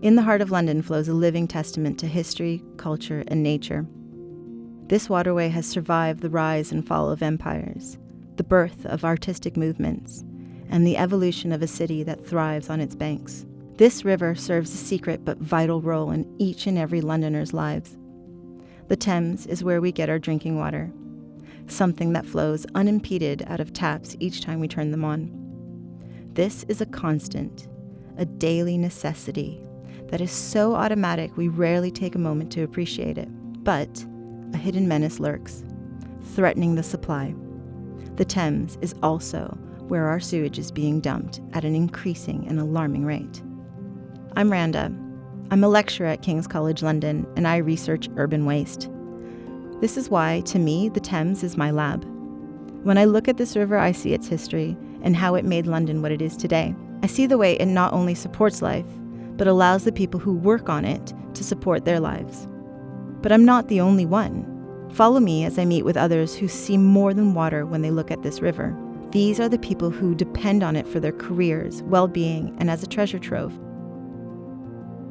In the heart of London flows a living testament to history, culture, and nature. This waterway has survived the rise and fall of empires, the birth of artistic movements, and the evolution of a city that thrives on its banks. This river serves a secret but vital role in each and every Londoner's lives. The Thames is where we get our drinking water, something that flows unimpeded out of taps each time we turn them on. This is a constant, a daily necessity that is so automatic we rarely take a moment to appreciate it. But a hidden menace lurks, threatening the supply. The Thames is also where our sewage is being dumped at an increasing and alarming rate. I'm Randa. I'm a lecturer at King's College London, and I research urban waste. This is why, to me, the Thames is my lab. When I look at this river, I see its history and how it made London what it is today. I see the way it not only supports life, but allows the people who work on it to support their lives. But I'm not the only one. Follow me as I meet with others who see more than water when they look at this river. These are the people who depend on it for their careers, well-being, and as a treasure trove.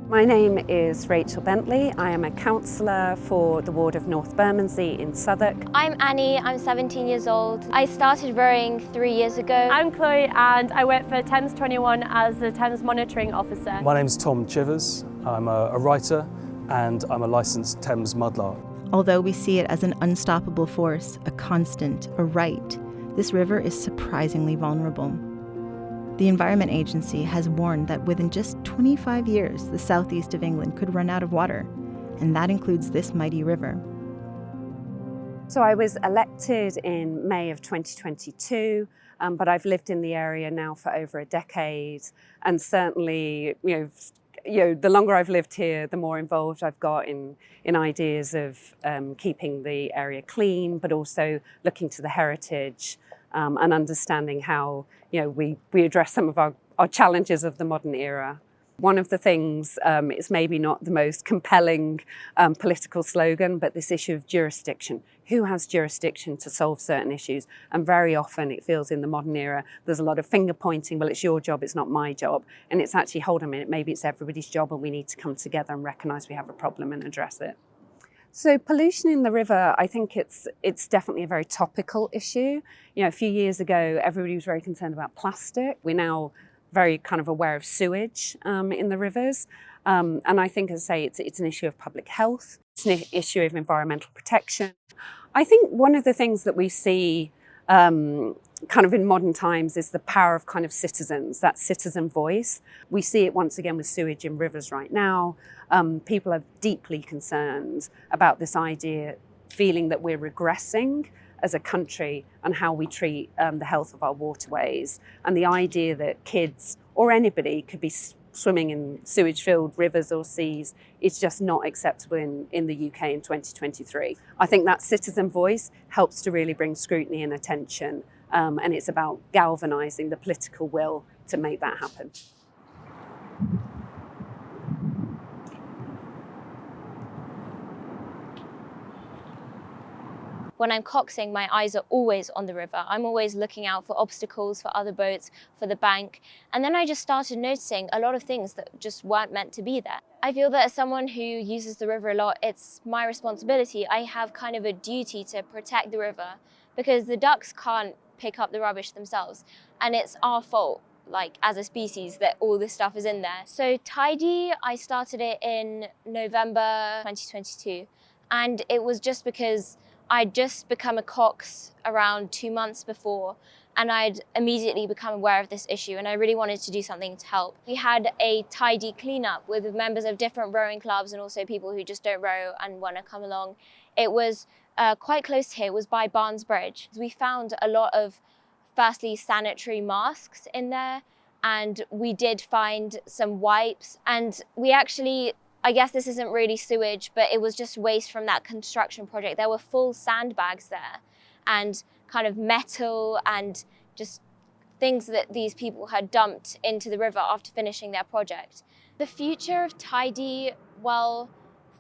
My name is Rachel Bentley. I am a counsellor for the ward of North Bermondsey in Southwark. I'm Annie, I'm 17 years old. I started rowing 3 years ago. I'm Chloe and I work for Thames 21 as the Thames Monitoring Officer. My name's Tom Chivers. I'm a writer and I'm a licensed Thames mudlark. Although we see it as an unstoppable force, a constant, a right, this river is surprisingly vulnerable. The Environment Agency has warned that within just 25 years, the southeast of England could run out of water, and that includes this mighty river. So I was elected in May of 2022, but I've lived in the area now for over a decade, and certainly, the longer I've lived here, the more involved I've got in ideas of keeping the area clean, but also looking to the heritage and understanding how we address some of our challenges of the modern era. One of the things is maybe not the most compelling political slogan, but this issue of jurisdiction. Who has jurisdiction to solve certain issues? And very often it feels in the modern era, there's a lot of finger pointing, well, it's your job, it's not my job. And it's actually, hold on a minute, maybe it's everybody's job and we need to come together and recognise we have a problem and address it. So pollution in the river, I think it's definitely a very topical issue. A few years ago, everybody was very concerned about plastic. We're now very kind of aware of sewage in the rivers. And I think, as I say, it's an issue of public health. It's an issue of environmental protection. I think one of the things that we see kind of in modern times is the power of kind of citizens, that citizen voice. We see it once again with sewage in rivers right now. People are deeply concerned about this idea, feeling that we're regressing as a country and how we treat the health of our waterways. And the idea that kids or anybody could be swimming in sewage-filled rivers or seas is just not acceptable in the UK in 2023. I think that citizen voice helps to really bring scrutiny and attention, and it's about galvanising the political will to make that happen. When I'm coxing, my eyes are always on the river. I'm always looking out for obstacles, for other boats, for the bank. And then I just started noticing a lot of things that just weren't meant to be there. I feel that as someone who uses the river a lot, it's my responsibility. I have kind of a duty to protect the river because the ducks can't pick up the rubbish themselves. And it's our fault, like as a species, that all this stuff is in there. So Tidy, I started it in November 2022. And it was just because I'd just become a cox around 2 months before, and I'd immediately become aware of this issue, and I really wanted to do something to help. We had a tidy cleanup with members of different rowing clubs and also people who just don't row and want to come along. It was quite close here. It was by Barnes Bridge. We found a lot of, firstly, sanitary masks in there, and we did find some wipes, and we actually, I guess this isn't really sewage, but it was just waste from that construction project. There were full sandbags there and kind of metal and just things that these people had dumped into the river after finishing their project. The future of Tidy, well,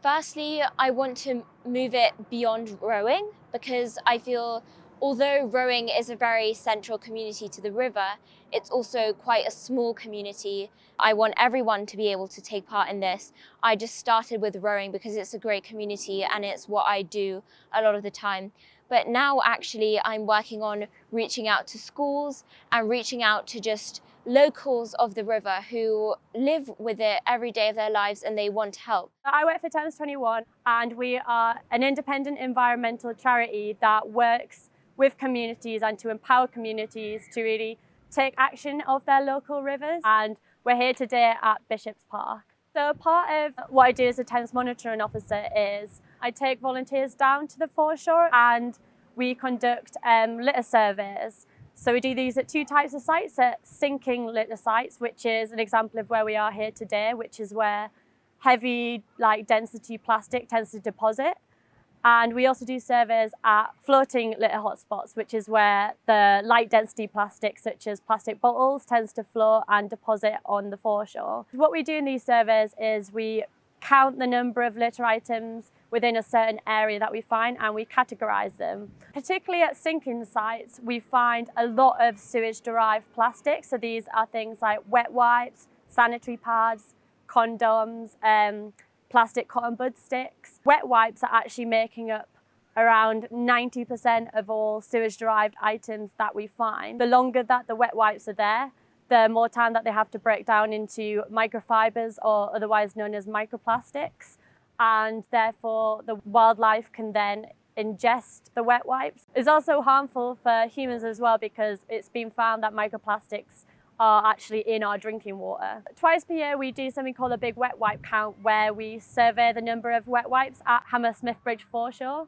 firstly, I want to move it beyond rowing because I feel Although rowing is a very central community to the river, it's also quite a small community. I want everyone to be able to take part in this. I just started with rowing because it's a great community and it's what I do a lot of the time. But now actually I'm working on reaching out to schools and reaching out to just locals of the river who live with it every day of their lives and they want to help. I work for Thames 21 and we are an independent environmental charity that works with communities and to empower communities to really take action of their local rivers. And we're here today at Bishop's Park. So part of what I do as a Thames monitoring officer is I take volunteers down to the foreshore and we conduct litter surveys. So we do these at two types of sites, at sinking litter sites, which is an example of where we are here today, which is where heavy density plastic tends to deposit. And we also do surveys at floating litter hotspots, which is where the light density plastic, such as plastic bottles, tends to float and deposit on the foreshore. What we do in these surveys is we count the number of litter items within a certain area that we find and we categorise them. Particularly at sinking sites, we find a lot of sewage-derived plastic. So these are things like wet wipes, sanitary pads, condoms, plastic cotton bud sticks. Wet wipes are actually making up around 90% of all sewage-derived items that we find. The longer that the wet wipes are there, the more time that they have to break down into microfibers, or otherwise known as microplastics. And therefore the wildlife can then ingest the wet wipes. It's also harmful for humans as well because it's been found that microplastics are actually in our drinking water. Twice per year we do something called a big wet wipe count, where we survey the number of wet wipes at Hammersmith Bridge foreshore.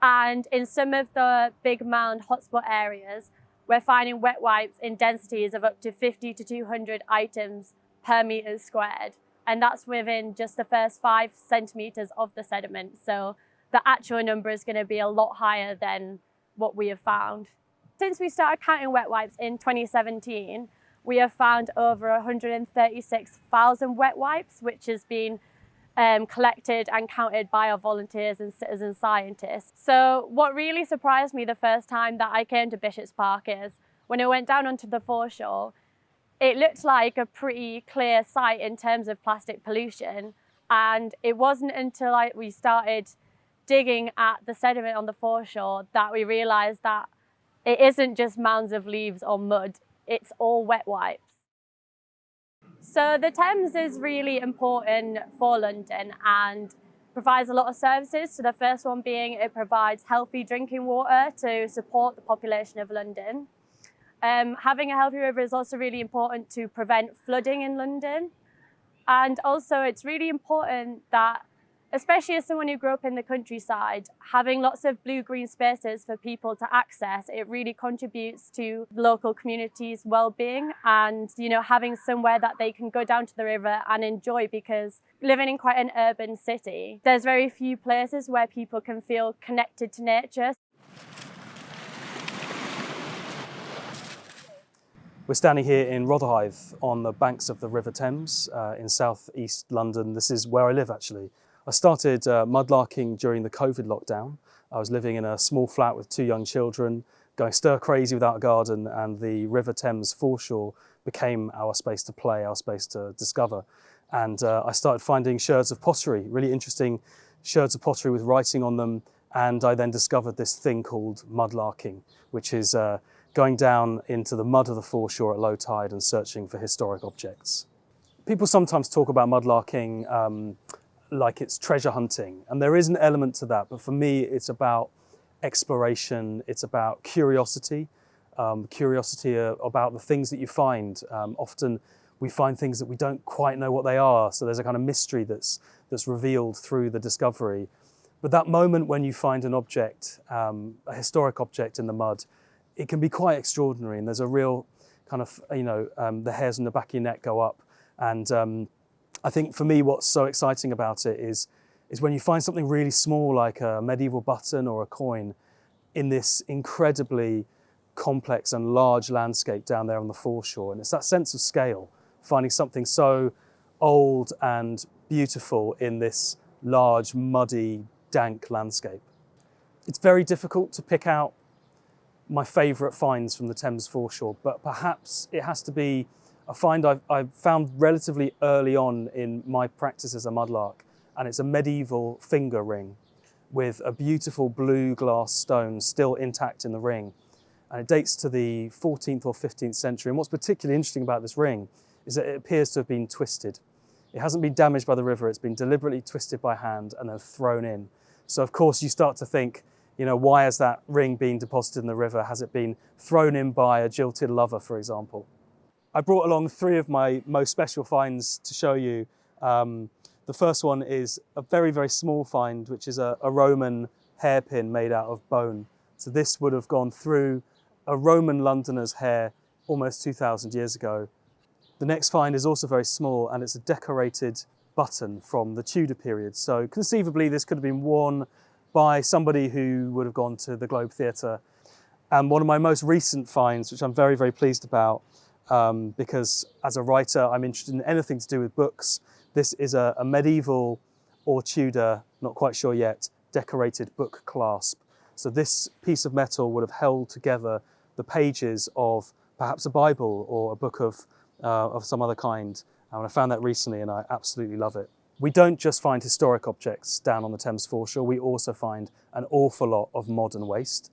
And in some of the big mound hotspot areas, we're finding wet wipes in densities of up to 50 to 200 items per metre squared. And that's within just the first 5 centimetres of the sediment. So the actual number is going to be a lot higher than what we have found. Since we started counting wet wipes in 2017, we have found over 136,000 wet wipes, which has been collected and counted by our volunteers and citizen scientists. So what really surprised me the first time that I came to Bishop's Park is when I went down onto the foreshore, it looked like a pretty clear site in terms of plastic pollution. And it wasn't until we started digging at the sediment on the foreshore that we realised that it isn't just mounds of leaves or mud, it's all wet wipes. So the Thames is really important for London and provides a lot of services. So the first one being it provides healthy drinking water to support the population of London. Having a healthy river is also really important to prevent flooding in London. And also it's really important that, especially as someone who grew up in the countryside, having lots of blue-green spaces for people to access, it really contributes to local communities' well-being and, having somewhere that they can go down to the river and enjoy, because living in quite an urban city, there's very few places where people can feel connected to nature. We're standing here in Rotherhithe on the banks of the River Thames in south-east London. This is where I live, actually. I started mudlarking during the COVID lockdown. I was living in a small flat with 2 young children, going stir crazy without a garden, and the River Thames foreshore became our space to play, our space to discover. And I started finding sherds of pottery, really interesting sherds of pottery with writing on them. And I then discovered this thing called mudlarking, which is going down into the mud of the foreshore at low tide and searching for historic objects. People sometimes talk about mudlarking like it's treasure hunting, and there is an element to that, but for me it's about exploration, it's about curiosity, about the things that you find. Often we find things that we don't quite know what they are, so there's a kind of mystery that's revealed through the discovery. But that moment when you find an object, a historic object in the mud, it can be quite extraordinary, and there's a real kind of, the hairs on the back of your neck go up. And I think for me what's so exciting about it is when you find something really small like a medieval button or a coin in this incredibly complex and large landscape down there on the foreshore. And it's that sense of scale, finding something so old and beautiful in this large, muddy, dank landscape. It's very difficult to pick out my favourite finds from the Thames foreshore, but perhaps it has to be a find I've found relatively early on in my practice as a mudlark, and it's a medieval finger ring with a beautiful blue glass stone still intact in the ring. And it dates to the 14th or 15th century. And what's particularly interesting about this ring is that it appears to have been twisted. It hasn't been damaged by the river, it's been deliberately twisted by hand and then thrown in. So of course you start to think, why has that ring been deposited in the river? Has it been thrown in by a jilted lover, for example? I brought along 3 of my most special finds to show you. The first one is a very, very small find, which is a Roman hairpin made out of bone. So this would have gone through a Roman Londoner's hair almost 2,000 years ago. The next find is also very small, and it's a decorated button from the Tudor period. So conceivably this could have been worn by somebody who would have gone to the Globe Theatre. And one of my most recent finds, which I'm very, very pleased about, because as a writer I'm interested in anything to do with books. This is a medieval or Tudor, not quite sure yet, decorated book clasp. So this piece of metal would have held together the pages of perhaps a Bible or a book of some other kind. And I found that recently and I absolutely love it. We don't just find historic objects down on the Thames foreshore, we also find an awful lot of modern waste.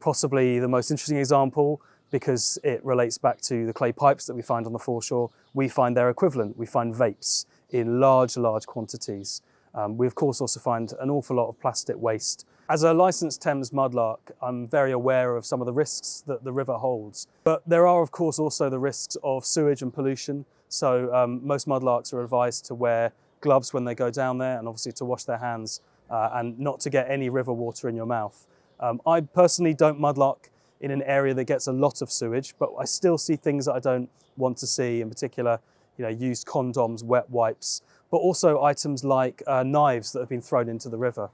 Possibly the most interesting example, because it relates back to the clay pipes that we find on the foreshore, we find their equivalent. We find vapes in large, large quantities. We of course also find an awful lot of plastic waste. As a licensed Thames mudlark, I'm very aware of some of the risks that the river holds. But there are of course also the risks of sewage and pollution. So most mudlarks are advised to wear gloves when they go down there, and obviously to wash their hands and not to get any river water in your mouth. I personally don't mudlark in an area that gets a lot of sewage, but I still see things that I don't want to see, in particular, used condoms, wet wipes, but also items like knives that have been thrown into the river.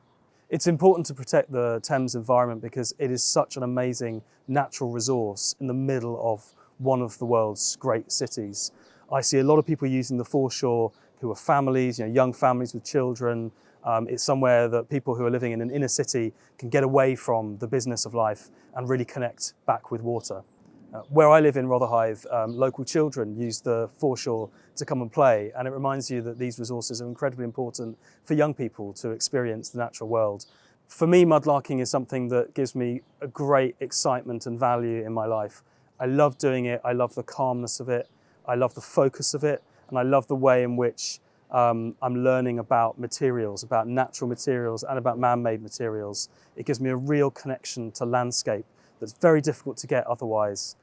It's important to protect the Thames environment because it is such an amazing natural resource in the middle of one of the world's great cities. I see a lot of people using the foreshore who are families, young families with children. It's somewhere that people who are living in an inner city can get away from the business of life and really connect back with water. Where I live in Rotherhithe, local children use the foreshore to come and play, and it reminds you that these resources are incredibly important for young people to experience the natural world. For me, mudlarking is something that gives me a great excitement and value in my life. I love doing it, I love the calmness of it, I love the focus of it, and I love the way in which I'm learning about materials, about natural materials and about man-made materials. It gives me a real connection to landscape that's very difficult to get otherwise.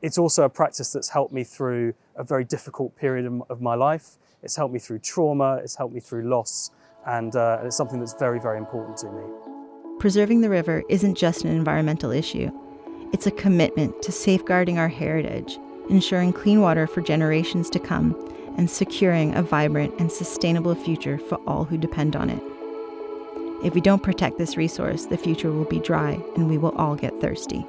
It's also a practice that's helped me through a very difficult period of my life. It's helped me through trauma, it's helped me through loss, and it's something that's very, very important to me. Preserving the river isn't just an environmental issue. It's a commitment to safeguarding our heritage, ensuring clean water for generations to come, and securing a vibrant and sustainable future for all who depend on it. If we don't protect this resource, the future will be dry and we will all get thirsty.